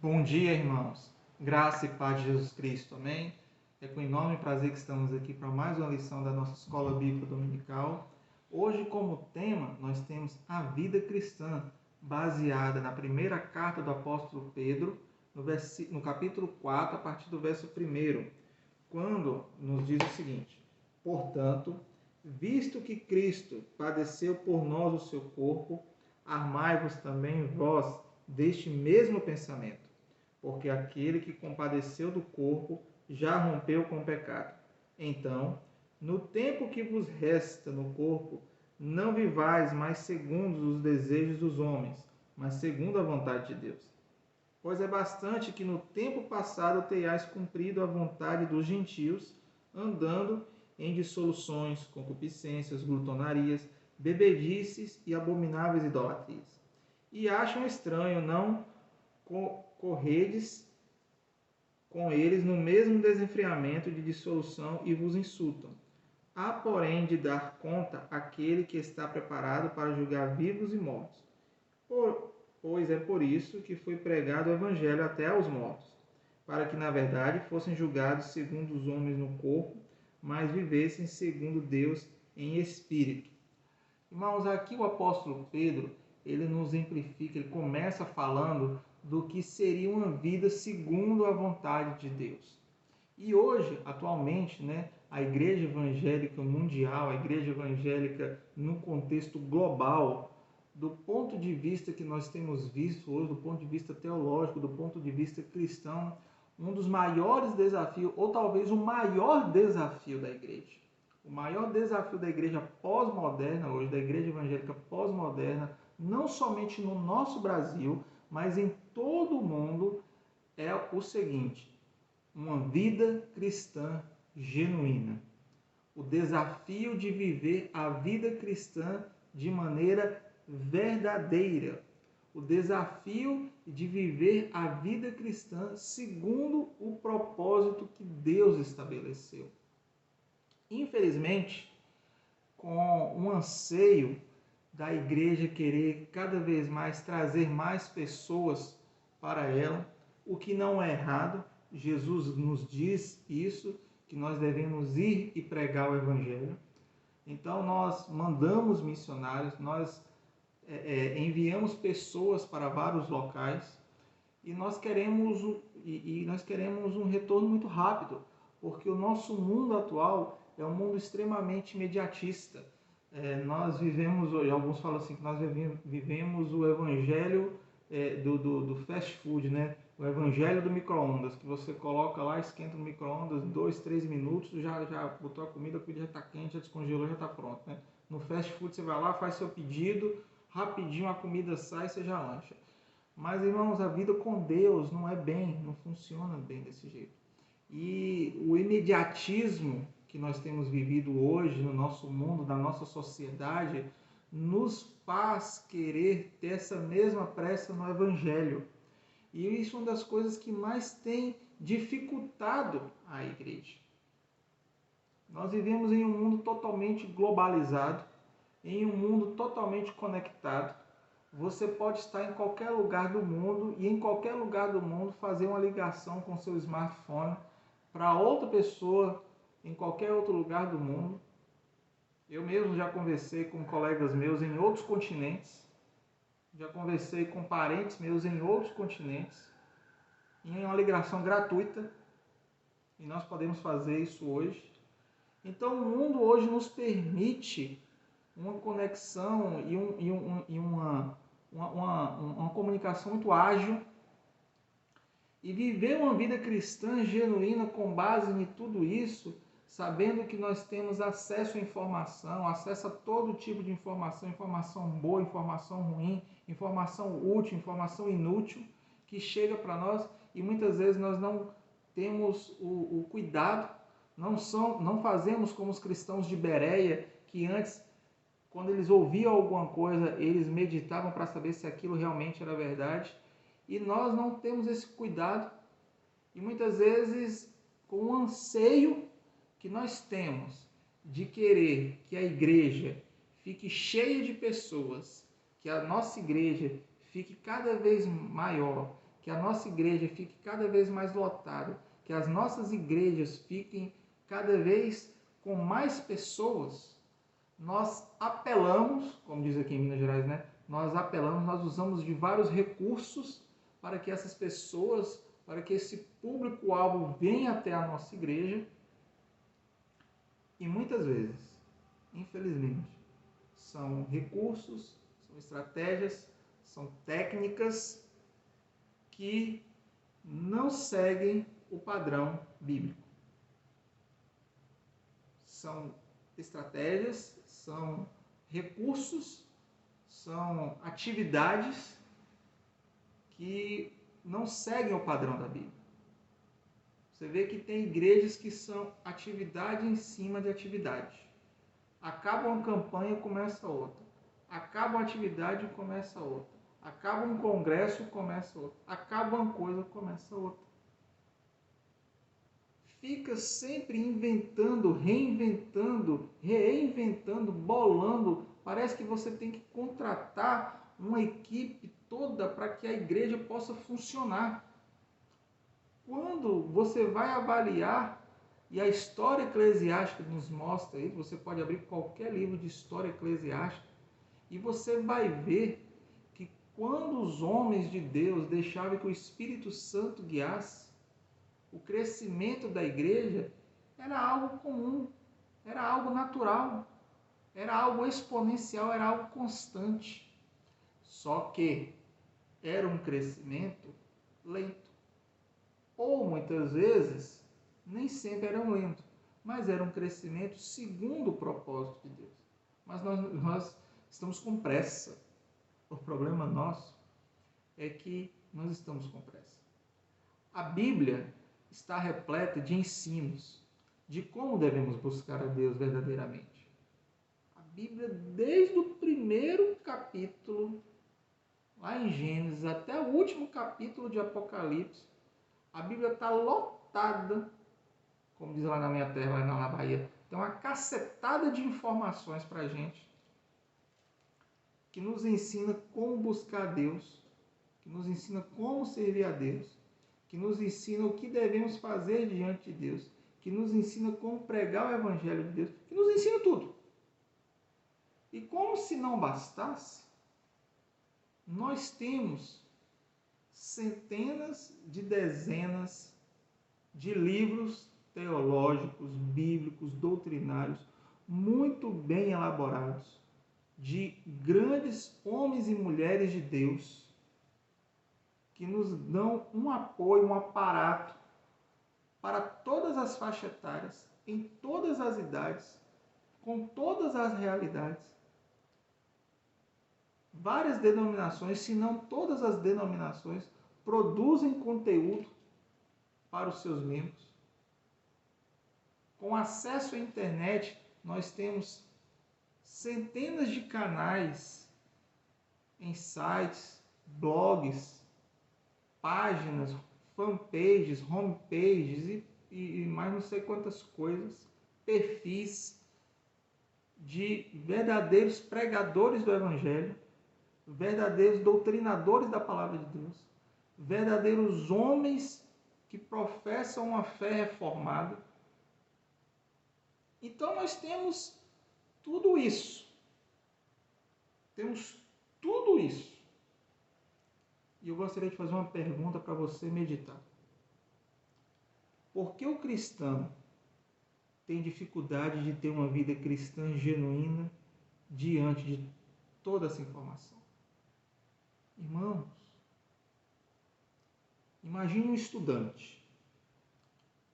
Bom dia, irmãos. Graça e paz de Jesus Cristo. Amém? É com enorme prazer que estamos aqui para mais uma lição da nossa Escola Bíblica Dominical. Hoje, como tema, nós temos a vida cristã, baseada na primeira carta do apóstolo Pedro, no capítulo 4, a partir do verso 1, quando nos diz o seguinte: Portanto, visto que Cristo padeceu por nós o seu corpo, armai-vos também vós deste mesmo pensamento, porque aquele que compadeceu do corpo já rompeu com o pecado. Então, no tempo que vos resta no corpo, não vivais mais segundo os desejos dos homens, mas segundo a vontade de Deus. Pois é bastante que no tempo passado tenhais cumprido a vontade dos gentios, andando em dissoluções, concupiscências, glutonarias, bebedices e abomináveis idolatrias. E acham estranho não corredes com eles no mesmo desenfreamento de dissolução e vos insultam. Há, porém, de dar conta àquele que está preparado para julgar vivos e mortos. Pois é por isso que foi pregado o Evangelho até aos mortos, para que, na verdade, fossem julgados segundo os homens no corpo, mas vivessem segundo Deus em espírito. Irmãos, aqui o apóstolo Pedro, ele nos exemplifica, ele começa falando do que seria uma vida segundo a vontade de Deus. E hoje, atualmente, a igreja evangélica mundial, a igreja evangélica no contexto global, do ponto de vista que nós temos visto hoje, do ponto de vista teológico, do ponto de vista cristão, um dos maiores desafios, ou talvez o maior desafio da igreja. O maior desafio da igreja pós-moderna hoje, da igreja evangélica pós-moderna, não somente no nosso Brasil, mas em todo o mundo, é o seguinte: uma vida cristã genuína. O desafio de viver a vida cristã de maneira verdadeira. O desafio de viver a vida cristã segundo o propósito que Deus estabeleceu. Infelizmente, com um anseio da igreja querer cada vez mais trazer mais pessoas para ela, o que não é errado. Jesus nos diz isso, que nós devemos ir e pregar o Evangelho. Então nós mandamos missionários, nós enviamos pessoas para vários locais e nós queremos um retorno muito rápido, porque o nosso mundo atual é um mundo extremamente imediatista. Nós vivemos hoje, alguns falam assim, que nós vivemos o evangelho do fast food, o evangelho do micro-ondas, que você coloca lá, esquenta no micro-ondas, 2, 3 minutos, já botou a comida já está quente, já descongelou, já está pronto. No fast food você vai lá, faz seu pedido, rapidinho a comida sai e você já lancha. Mas, irmãos, a vida com Deus não funciona bem desse jeito. E o imediatismo que nós temos vivido hoje no nosso mundo, na nossa sociedade, nos faz querer ter essa mesma pressa no Evangelho. E isso é uma das coisas que mais tem dificultado a igreja. Nós vivemos em um mundo totalmente globalizado, em um mundo totalmente conectado. Você pode estar em qualquer lugar do mundo e em qualquer lugar do mundo fazer uma ligação com seu smartphone para outra pessoa em qualquer outro lugar do mundo. Eu mesmo já conversei com colegas meus em outros continentes, já conversei com parentes meus em outros continentes, em uma ligação gratuita, e nós podemos fazer isso hoje. Então o mundo hoje nos permite uma conexão e uma comunicação muito ágil, e viver uma vida cristã genuína com base em tudo isso, sabendo que nós temos acesso à informação, acesso a todo tipo de informação, informação boa, informação ruim, informação útil, informação inútil, que chega para nós e muitas vezes nós não temos o cuidado, não fazemos como os cristãos de Bereia, que antes, quando eles ouviam alguma coisa, eles meditavam para saber se aquilo realmente era verdade. E nós não temos esse cuidado. E muitas vezes, com o anseio que nós temos de querer que a igreja fique cheia de pessoas, que a nossa igreja fique cada vez maior, que a nossa igreja fique cada vez mais lotada, que as nossas igrejas fiquem cada vez com mais pessoas, nós apelamos, como diz aqui em Minas Gerais, né? Nós apelamos, nós usamos de vários recursos para que essas pessoas, para que esse público-alvo venha até a nossa igreja. E muitas vezes, infelizmente, são recursos, são estratégias, são técnicas que não seguem o padrão bíblico. São estratégias, são recursos, são atividades que não seguem o padrão da Bíblia. Você vê que tem igrejas que são atividade em cima de atividade. Acaba uma campanha, começa outra. Acaba uma atividade, começa outra. Acaba um congresso, começa outra. Acaba uma coisa, começa outra. Fica sempre inventando, reinventando, bolando. Parece que você tem que contratar uma equipe toda para que a igreja possa funcionar. Quando você vai avaliar, e a história eclesiástica nos mostra isso, você pode abrir qualquer livro de história eclesiástica, e você vai ver que quando os homens de Deus deixavam que o Espírito Santo guiasse, o crescimento da igreja era algo comum, era algo natural, era algo exponencial, era algo constante. Só que era um crescimento lento. Ou muitas vezes, nem sempre era lento, mas era um crescimento segundo o propósito de Deus. Mas nós estamos com pressa. O problema nosso é que nós estamos com pressa. A Bíblia está repleta de ensinos de como devemos buscar a Deus verdadeiramente. A Bíblia, desde o primeiro capítulo, lá em Gênesis, até o último capítulo de Apocalipse, a Bíblia está lotada, como diz lá na minha terra, lá na Bahia, tem uma cacetada de informações para a gente, que nos ensina como buscar a Deus, que nos ensina como servir a Deus, que nos ensina o que devemos fazer diante de Deus, que nos ensina como pregar o Evangelho de Deus, que nos ensina tudo. E como se não bastasse, nós temos centenas de dezenas de livros teológicos, bíblicos, doutrinários, muito bem elaborados, de grandes homens e mulheres de Deus, que nos dão um apoio, um aparato para todas as faixas etárias, em todas as idades, com todas as realidades. Várias denominações, se não todas as denominações, produzem conteúdo para os seus membros. Com acesso à internet, nós temos centenas de canais em sites, blogs, páginas, fanpages, homepages e mais não sei quantas coisas, perfis de verdadeiros pregadores do Evangelho, verdadeiros doutrinadores da Palavra de Deus, verdadeiros homens que professam uma fé reformada. Então nós temos tudo isso. Temos tudo isso. E eu gostaria de fazer uma pergunta para você meditar. Por que o cristão tem dificuldade de ter uma vida cristã genuína diante de toda essa informação? Irmãos, imagine um estudante.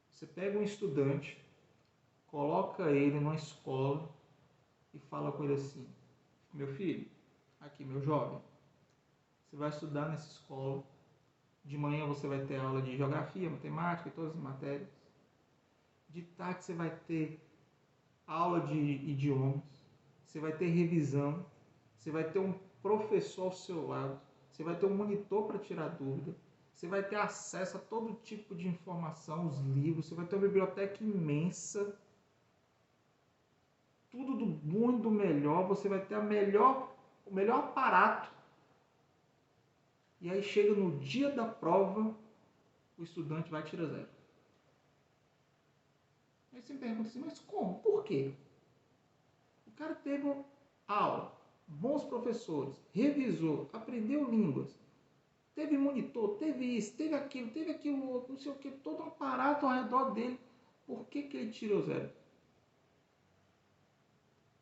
Você pega um estudante, coloca ele numa escola e fala com ele assim: meu filho, aqui meu jovem, você vai estudar nessa escola. De manhã você vai ter aula de geografia, matemática e todas as matérias. De tarde você vai ter aula de idiomas. Você vai ter revisão. Você vai ter um professor ao seu lado. Você vai ter um monitor para tirar dúvida. Você vai ter acesso a todo tipo de informação, os livros. Você vai ter uma biblioteca imensa. Tudo do bom e do melhor. Você vai ter o melhor aparato. E aí chega no dia da prova, o estudante vai tirar 0. Aí você me pergunta assim, mas como? Por quê? O cara teve uma aula, bons professores, revisou, aprendeu línguas, teve monitor, teve isso, teve aquilo outro, não sei o que, todo um aparato ao redor dele. Por que ele tirou 0?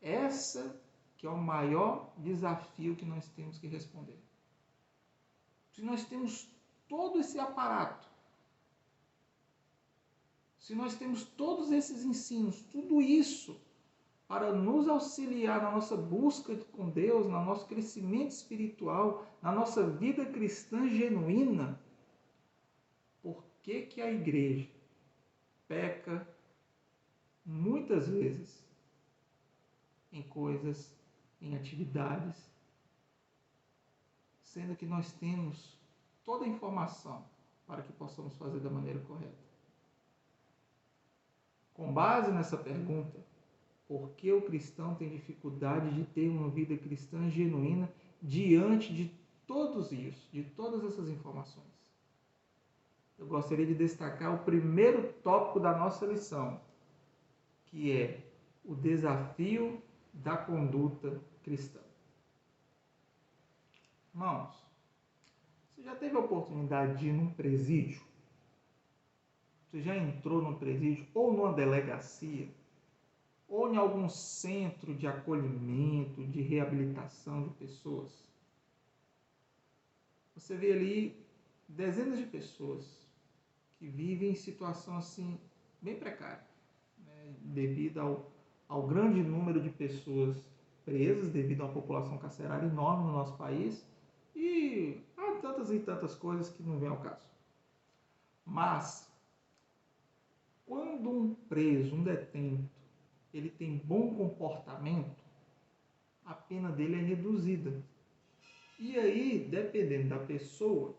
Essa que é o maior desafio que nós temos que responder. Se nós temos todo esse aparato, se nós temos todos esses ensinos, tudo isso para nos auxiliar na nossa busca com Deus, no nosso crescimento espiritual, na nossa vida cristã genuína, por que a igreja peca muitas vezes em coisas, em atividades, sendo que nós temos toda a informação para que possamos fazer da maneira correta? Com base nessa pergunta, por que o cristão tem dificuldade de ter uma vida cristã genuína diante de todos isso, de todas essas informações? Eu gostaria de destacar o primeiro tópico da nossa lição, que é o desafio da conduta cristã. Irmãos, você já teve a oportunidade de ir num presídio? Você já entrou num presídio ou numa delegacia? Ou em algum centro de acolhimento, de reabilitação de pessoas? Você vê ali dezenas de pessoas que vivem em situação assim, bem precária, né? Devido ao grande número de pessoas presas, devido a uma população carcerária enorme no nosso país, e há tantas e tantas coisas que não vem ao caso. Mas, quando um preso, um detento, ele tem bom comportamento, a pena dele é reduzida. E aí, dependendo da pessoa,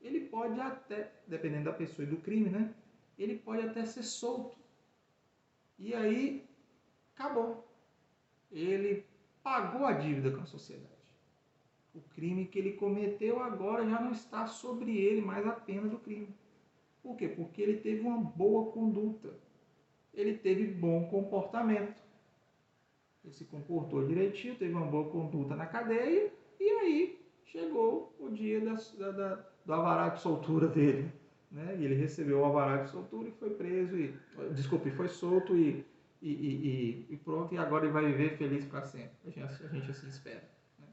ele pode até, dependendo da pessoa e do crime, né? Ele pode até ser solto. E aí, acabou. Ele pagou a dívida com a sociedade. O crime que ele cometeu agora já não está sobre ele mais a pena do crime. Por quê? Porque ele teve uma boa conduta. Ele teve bom comportamento. Ele se comportou direitinho, teve uma boa conduta na cadeia, e aí chegou o dia do alvará de soltura dele. Né? E ele recebeu o alvará de soltura e foi preso, foi solto e pronto, e agora ele vai viver feliz para sempre. A gente assim espera. Né?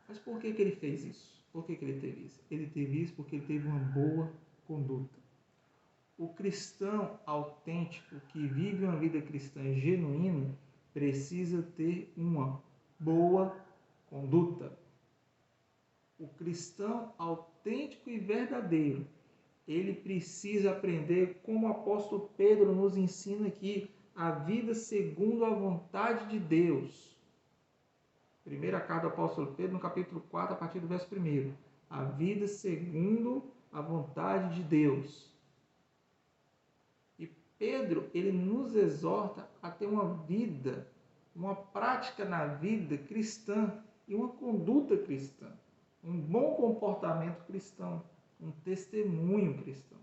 Mas por que ele fez isso? Por que ele teve isso? Ele teve isso porque ele teve uma boa conduta. O cristão autêntico que vive uma vida cristã genuína precisa ter uma boa conduta. O cristão autêntico e verdadeiro, ele precisa aprender, como o apóstolo Pedro nos ensina aqui, a vida segundo a vontade de Deus. Primeira carta do apóstolo Pedro, no capítulo 4, a partir do verso 1. A vida segundo a vontade de Deus. Pedro, ele nos exorta a ter uma vida, uma prática na vida cristã e uma conduta cristã, um bom comportamento cristão, um testemunho cristão.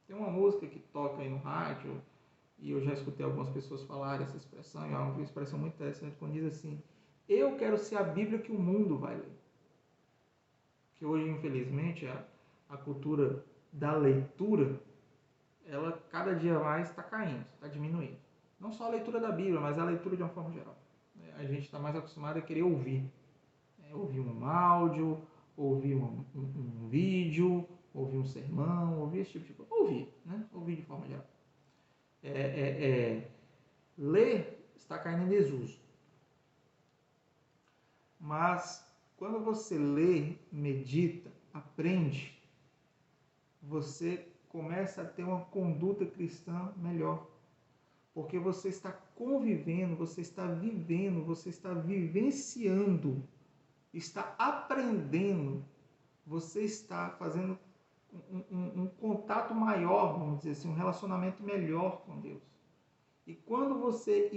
Tem uma música que toca aí no rádio, e eu já escutei algumas pessoas falarem essa expressão, e é uma expressão muito interessante, quando diz assim: eu quero ser a Bíblia que o mundo vai ler. Que hoje, infelizmente, a cultura da leitura, ela cada dia mais está caindo, está diminuindo. Não só a leitura da Bíblia, mas a leitura de uma forma geral. A gente está mais acostumado a querer ouvir. Ouvir um áudio, ouvir um vídeo, ouvir um sermão, ouvir esse tipo de coisa. Ouvir, né? Ouvir de forma geral. Ler está caindo em desuso. Mas quando você lê, medita, aprende, você começa a ter uma conduta cristã melhor. Porque você está convivendo, você está vivendo, você está vivenciando, está aprendendo, você está fazendo um contato maior, vamos dizer assim, um relacionamento melhor com Deus. E quando você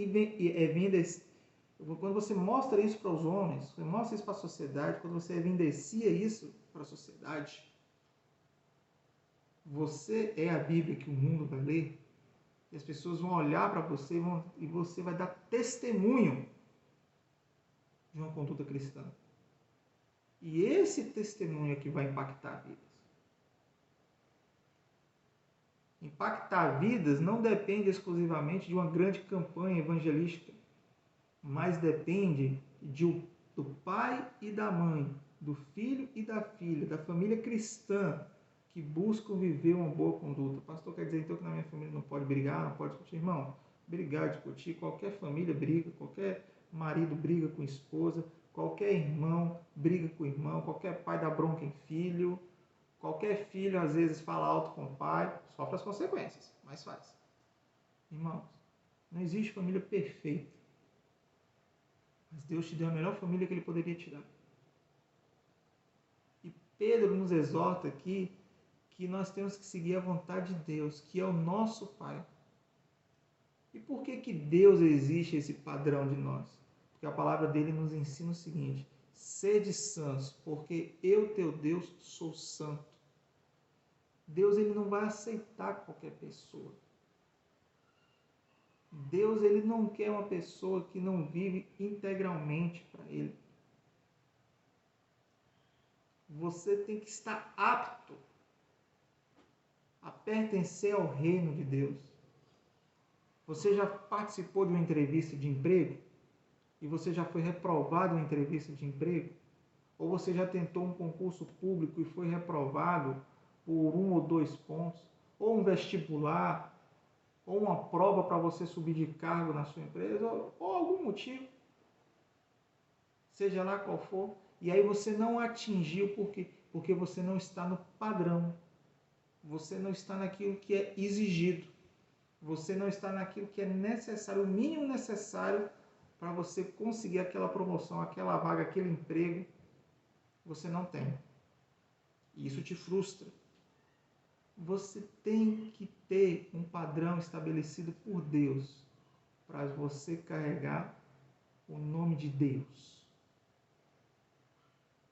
Quando você mostra isso para os homens, você mostra isso para a sociedade, quando você evidencia isso para a sociedade, você é a Bíblia que o mundo vai ler, e as pessoas vão olhar para você e você vai dar testemunho de uma conduta cristã. E esse testemunho é que vai impactar vidas. Impactar vidas não depende exclusivamente de uma grande campanha evangelística, mas depende do pai e da mãe, do filho e da filha, da família cristã, que buscam viver uma boa conduta. O pastor quer dizer então que na minha família não pode brigar, não pode discutir? Irmão, brigar, discutir, qualquer família briga, qualquer marido briga com esposa, qualquer irmão briga com irmão, qualquer pai dá bronca em filho, qualquer filho às vezes fala alto com o pai, sofre as consequências, mas faz. Irmãos, não existe família perfeita, mas Deus te deu a melhor família que Ele poderia te dar. E Pedro nos exorta aqui que nós temos que seguir a vontade de Deus, que é o nosso Pai. E por que Deus exige esse padrão de nós? Porque a palavra dele nos ensina o seguinte: sede santos, porque eu, teu Deus, sou santo. Deus ele não vai aceitar qualquer pessoa. Deus ele não quer uma pessoa que não vive integralmente para ele. Você tem que estar apto a pertencer ao reino de Deus. Você já participou de uma entrevista de emprego e você já foi reprovado em uma entrevista de emprego? Ou você já tentou um concurso público e foi reprovado por 1 ou 2 pontos? Ou um vestibular? Ou uma prova para você subir de cargo na sua empresa? Ou algum motivo? Seja lá qual for. E aí você não atingiu porque você não está no padrão. Você não está naquilo que é exigido. Você não está naquilo que é necessário, o mínimo necessário para você conseguir aquela promoção, aquela vaga, aquele emprego. Você não tem. E isso te frustra. Você tem que ter um padrão estabelecido por Deus para você carregar o nome de Deus,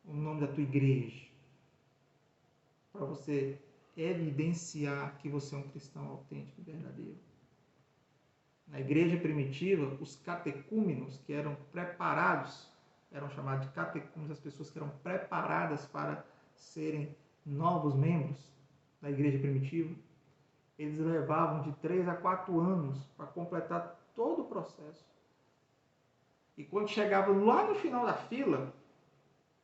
o nome da tua igreja, para você evidenciar que você é um cristão autêntico e verdadeiro. Na igreja primitiva, os catecúmenos, que eram preparados, eram chamados de catecúmenos, as pessoas que eram preparadas para serem novos membros da igreja primitiva, eles levavam de 3 a 4 anos para completar todo o processo. E quando chegava lá no final da fila,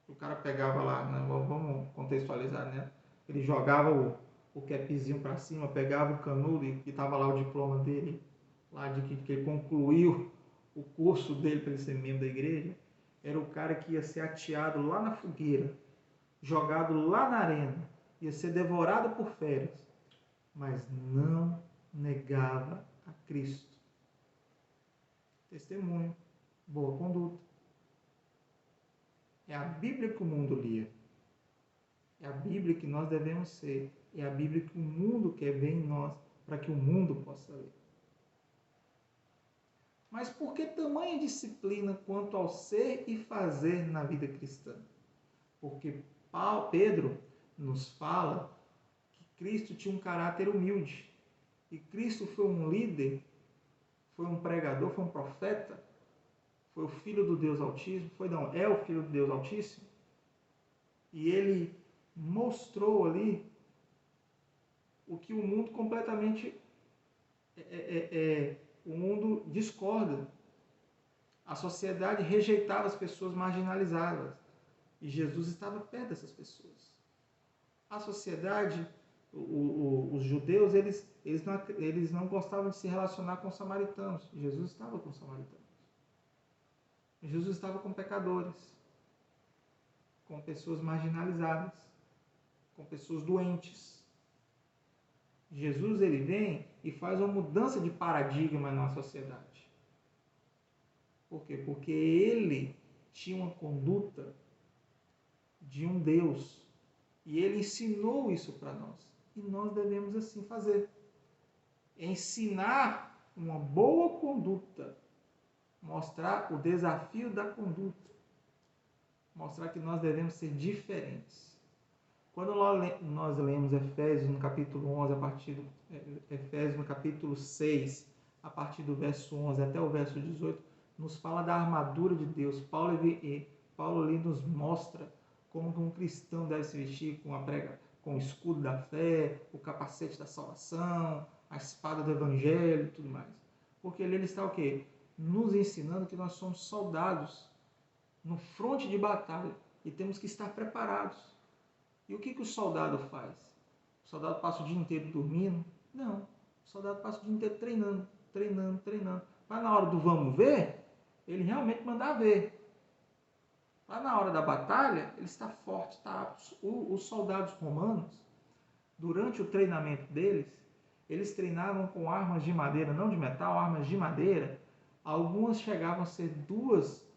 o cara pegava lá, né, vamos contextualizar, né? Ele jogava o capzinho para cima, pegava o canudo e estava lá o diploma dele, lá de que ele concluiu o curso dele para ele ser membro da igreja. Era o cara que ia ser ateado lá na fogueira, jogado lá na arena, ia ser devorado por feras, mas não negava a Cristo. Testemunho, boa conduta. É a Bíblia que o mundo lia. É a Bíblia que nós devemos ser. É a Bíblia que o mundo quer ver em nós, para que o mundo possa ler. Mas por que tamanha disciplina quanto ao ser e fazer na vida cristã? Porque Pedro nos fala que Cristo tinha um caráter humilde. E Cristo foi um líder, foi um pregador, foi um profeta, foi o Filho do Deus Altíssimo, é o Filho do Deus Altíssimo. E ele mostrou ali o que o mundo completamente o mundo discorda. A sociedade rejeitava as pessoas marginalizadas. E Jesus estava perto dessas pessoas. A sociedade, os judeus, eles não gostavam de se relacionar com os samaritanos. Jesus estava com os samaritanos. Jesus estava com pecadores, com pessoas marginalizadas, com pessoas doentes. Jesus ele vem e faz uma mudança de paradigma na sociedade. Por quê? Porque ele tinha uma conduta de um Deus e ele ensinou isso para nós. E nós devemos assim fazer. Ensinar uma boa conduta mostrar o desafio da conduta, mostrar que nós devemos ser diferentes. Quando nós lemos Efésios no capítulo 11, Efésios no capítulo 6, a partir do verso 11 até o verso 18, nos fala da armadura de Deus. Paulo ali nos mostra como um cristão deve se vestir com o escudo da fé, o capacete da salvação, a espada do evangelho e tudo mais. Porque ele está o quê? Nos ensinando que nós somos soldados no fronte de batalha e temos que estar preparados. E o que o soldado faz? O soldado passa o dia inteiro dormindo? Não. O soldado passa o dia inteiro treinando. Mas na hora do vamos ver, ele realmente mandar ver. Lá na hora da batalha, ele está forte, está apto. Os soldados romanos, durante o treinamento deles, eles treinavam com armas de madeira, não de metal, armas de madeira. Algumas chegavam a ser 2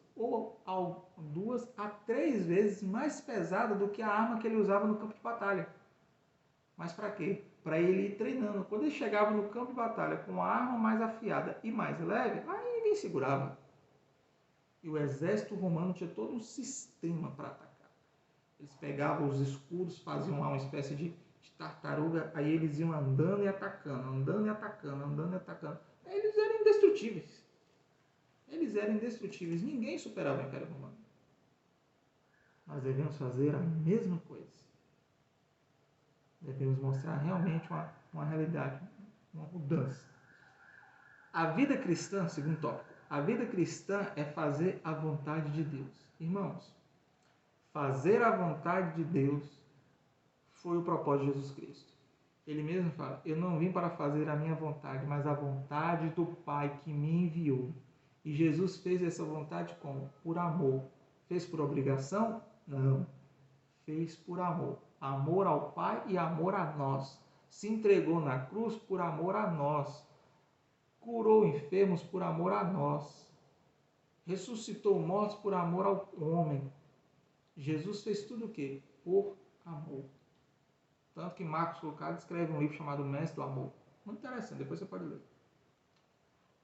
a 3 vezes mais pesada do que a arma que ele usava no campo de batalha. Mas para quê? Para ele ir treinando. Quando ele chegava no campo de batalha com a arma mais afiada e mais leve, aí ninguém segurava. E o exército romano tinha todo um sistema para atacar. Eles pegavam os escudos, faziam lá uma espécie de tartaruga, aí eles iam andando e atacando. Aí eles eram indestrutíveis. Ninguém superava o Império Romano. Nós devemos fazer a mesma coisa. Devemos mostrar realmente uma realidade, uma mudança. A vida cristã, segundo tópico, a vida cristã é fazer a vontade de Deus. Irmãos, fazer a vontade de Deus foi o propósito de Jesus Cristo. Ele mesmo fala, eu não vim para fazer a minha vontade, mas a vontade do Pai que me enviou. E Jesus fez essa vontade como? Por amor. Fez por obrigação? Não. Fez por amor. Amor ao Pai e amor a nós. Se entregou na cruz por amor a nós. Curou enfermos por amor a nós. Ressuscitou mortos por amor ao homem. Jesus fez tudo o quê? Por amor. Tanto que Marcos Lucado escreve um livro chamado Mestre do Amor. Muito interessante, depois você pode ler.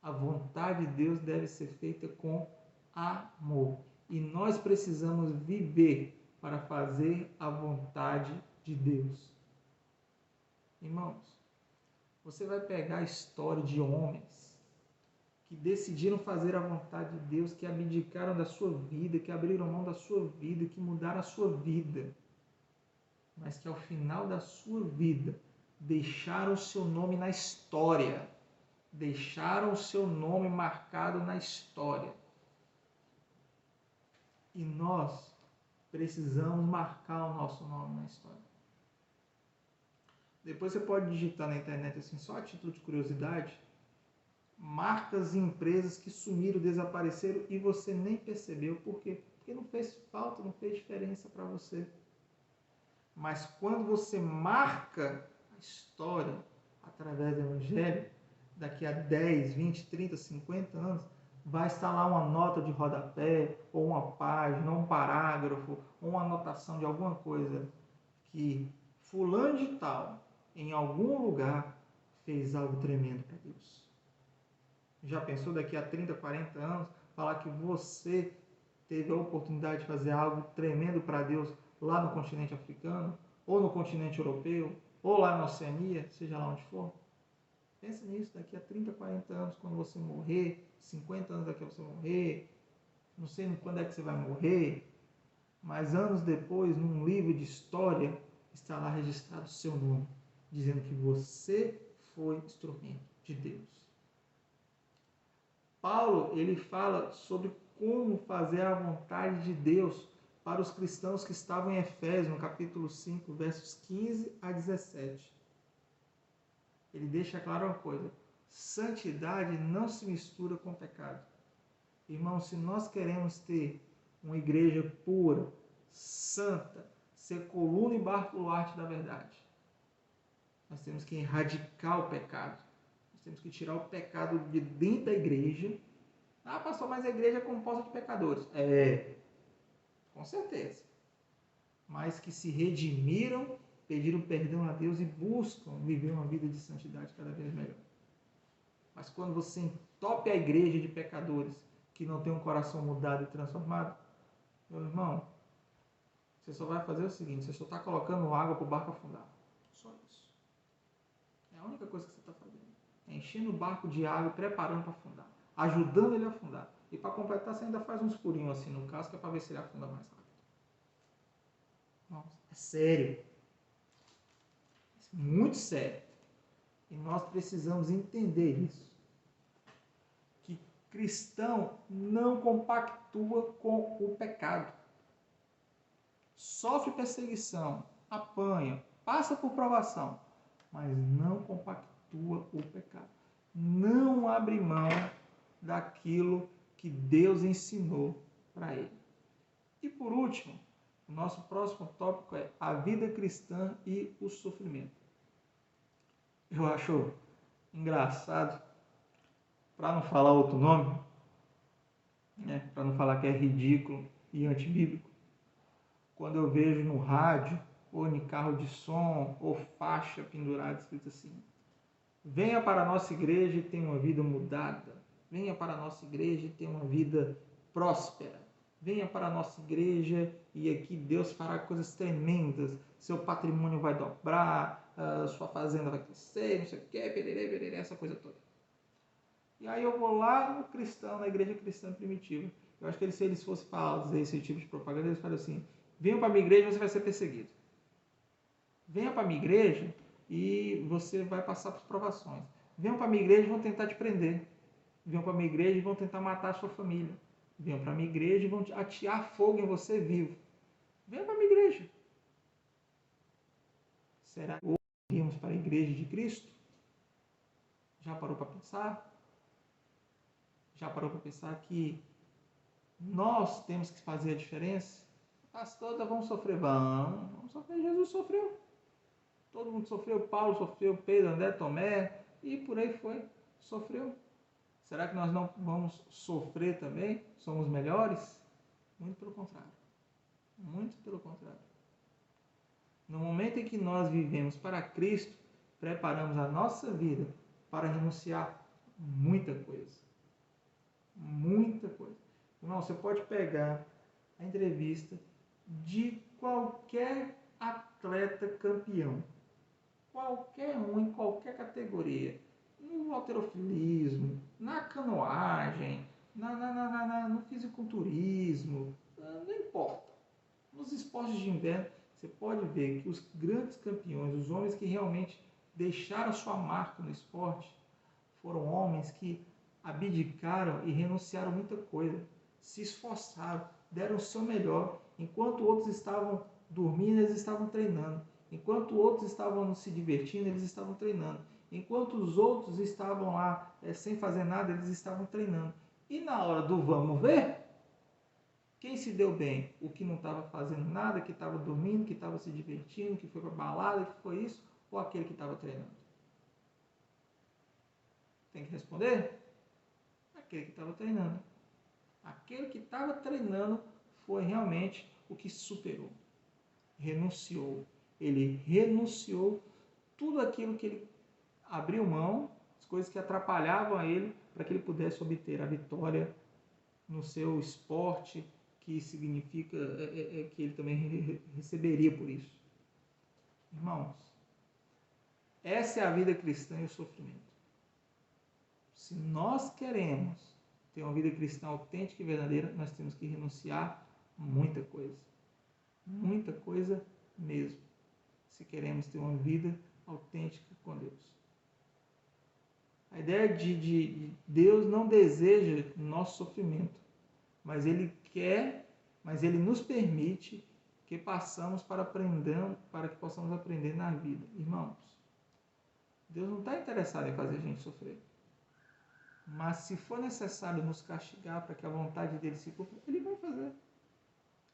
A vontade de Deus deve ser feita com amor. E nós precisamos viver para fazer a vontade de Deus. Irmãos, você vai pegar a história de homens que decidiram fazer a vontade de Deus, que abdicaram da sua vida, que abriram mão da sua vida, que mudaram a sua vida, mas que ao final da sua vida deixaram o seu nome na história. Deixaram o seu nome marcado na história. E nós precisamos marcar o nosso nome na história. Depois você pode digitar na internet, assim, só a título de curiosidade, marcas e empresas que sumiram, desapareceram e você nem percebeu. Por quê? Porque não fez falta, não fez diferença para você. Mas quando você marca a história através do Evangelho, daqui a 10, 20, 30, 50 anos, vai estar lá uma nota de rodapé, ou uma página, ou um parágrafo, ou uma anotação de alguma coisa que fulano de tal, em algum lugar, fez algo tremendo para Deus. Já pensou daqui a 30, 40 anos, falar que você teve a oportunidade de fazer algo tremendo para Deus lá no continente africano, ou no continente europeu, ou lá na Oceania, seja lá onde for? Pensa nisso, daqui a 30, 40 anos, quando você morrer, 50 anos daqui a você morrer, não sei quando é que você vai morrer, mas anos depois, num livro de história, está lá registrado o seu nome, dizendo que você foi instrumento de Deus. Paulo, ele fala sobre como fazer a vontade de Deus para os cristãos que estavam em Efésios, no capítulo 5, versos 15 a 17. Ele deixa claro uma coisa: santidade não se mistura com pecado. Irmão, se nós queremos ter uma igreja pura, santa, ser coluna e baluarte da verdade, nós temos que erradicar o pecado. Nós temos que tirar o pecado de dentro da igreja. Ah, pastor, mas a igreja é composta de pecadores. Com certeza. Mas que se redimiram, pediram perdão a Deus e buscam viver uma vida de santidade cada vez melhor. Mas quando você entope a igreja de pecadores, que não tem um coração mudado e transformado, meu irmão, você só vai fazer o seguinte, você só está colocando água para o barco afundar. Só isso. É a única coisa que você está fazendo. É enchendo o barco de água e preparando para afundar. Ajudando ele a afundar. E para completar, você ainda faz uns furinhos assim no casco, para ver se ele afunda mais rápido. Nossa, é sério. É muito sério. E nós precisamos entender isso. Que cristão não compactua com o pecado. Sofre perseguição, apanha, passa por provação, mas não compactua o pecado. Não abre mão daquilo que Deus ensinou para ele. E por último, o nosso próximo tópico é a vida cristã e o sofrimento. Eu acho engraçado, para não falar outro nome, para não falar que é ridículo e antibíblico, quando eu vejo no rádio, ou em carro de som, ou faixa pendurada escrito assim: venha para a nossa igreja e tenha uma vida mudada. Venha para a nossa igreja e tenha uma vida próspera. Venha para a nossa igreja e aqui Deus fará coisas tremendas. Seu patrimônio vai dobrar, sua fazenda vai crescer, não sei o que, pererê, pererê, essa coisa toda. E aí eu vou lá no cristão, na igreja cristã primitiva. Eu acho que se eles fossem fazer esse tipo de propaganda, eles falam assim: venha para a minha igreja e você vai ser perseguido. Venha para a minha igreja e você vai passar por provações. Venham para a minha igreja e vão tentar te prender. Venham para a minha igreja e vão tentar matar a sua família. Venham para a minha igreja e vão atear fogo em você vivo. Venham para a minha igreja. Será que iremos para a igreja de Cristo? Já parou para pensar? Já parou para pensar que nós temos que fazer a diferença? Pastor, vamos sofrer. Vamos sofrer. Jesus sofreu. Todo mundo sofreu. Paulo sofreu, Pedro, André, Tomé e por aí foi. Sofreu. Será que nós não vamos sofrer também? Somos melhores? Muito pelo contrário. Muito pelo contrário. No momento em que nós vivemos para Cristo, preparamos a nossa vida para renunciar muita coisa. Muita coisa. Irmão, você pode pegar a entrevista de qualquer atleta campeão. Qualquer um, em qualquer categoria. No halterofilismo, na canoagem, no fisiculturismo, não importa. Nos esportes de inverno, você pode ver que os grandes campeões, os homens que realmente deixaram sua marca no esporte, foram homens que abdicaram e renunciaram a muita coisa, se esforçaram, deram o seu melhor, enquanto outros estavam dormindo, eles estavam treinando, enquanto outros estavam se divertindo, eles estavam treinando, enquanto os outros estavam lá sem fazer nada, eles estavam treinando. E na hora do vamos ver, quem se deu bem? O que não estava fazendo nada, que estava dormindo, que estava se divertindo, que foi para balada, que foi isso, ou aquele que estava treinando? Tem que responder? Aquele que estava treinando. Aquele que estava treinando foi realmente o que superou. Renunciou. Ele renunciou tudo aquilo que ele abriu mão, as coisas que atrapalhavam a ele, para que ele pudesse obter a vitória no seu esporte, que significa que ele também receberia por isso. Irmãos, essa é a vida cristã e o sofrimento. Se nós queremos ter uma vida cristã autêntica e verdadeira, nós temos que renunciar a muita coisa. Muita coisa mesmo. Se queremos ter uma vida autêntica com Deus. A ideia de Deus não deseja nosso sofrimento, mas Ele quer, mas Ele nos permite que passamos para que possamos aprender na vida. Irmãos, Deus não está interessado em fazer a gente sofrer. Mas se for necessário nos castigar para que a vontade dele se cumpra, Ele vai fazer.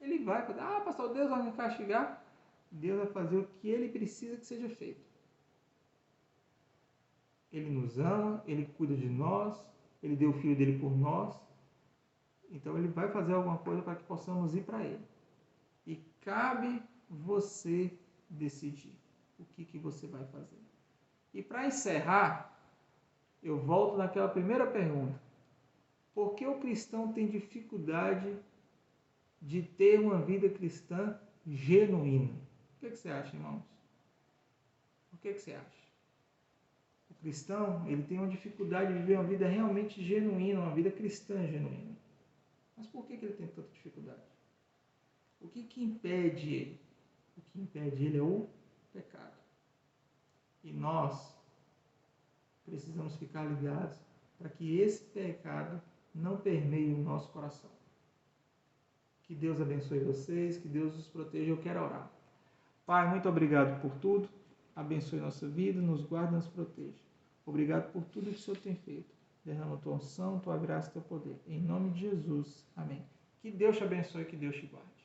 Ele vai fazer. Ah, pastor, Deus vai me castigar. Deus vai fazer o que Ele precisa que seja feito. Ele nos ama, Ele cuida de nós, Ele deu o Filho dele por nós. Então Ele vai fazer alguma coisa para que possamos ir para Ele. E cabe você decidir o que você vai fazer. E para encerrar, eu volto naquela primeira pergunta. Por que o cristão tem dificuldade de ter uma vida cristã genuína? O que você acha, irmãos? O que você acha? O cristão, ele tem uma dificuldade de viver uma vida realmente genuína, uma vida cristã genuína. Mas por que ele tem tanta dificuldade? O que impede ele? O que impede ele é o pecado. E nós precisamos ficar ligados para que esse pecado não permeie o nosso coração. Que Deus abençoe vocês, que Deus os proteja. Eu quero orar. Pai, muito obrigado por tudo. Abençoe nossa vida, nos guarde e nos proteja. Obrigado por tudo que o Senhor tem feito. Derrama tua unção, tua graça e teu poder. Em nome de Jesus. Amém. Que Deus te abençoe e que Deus te guarde.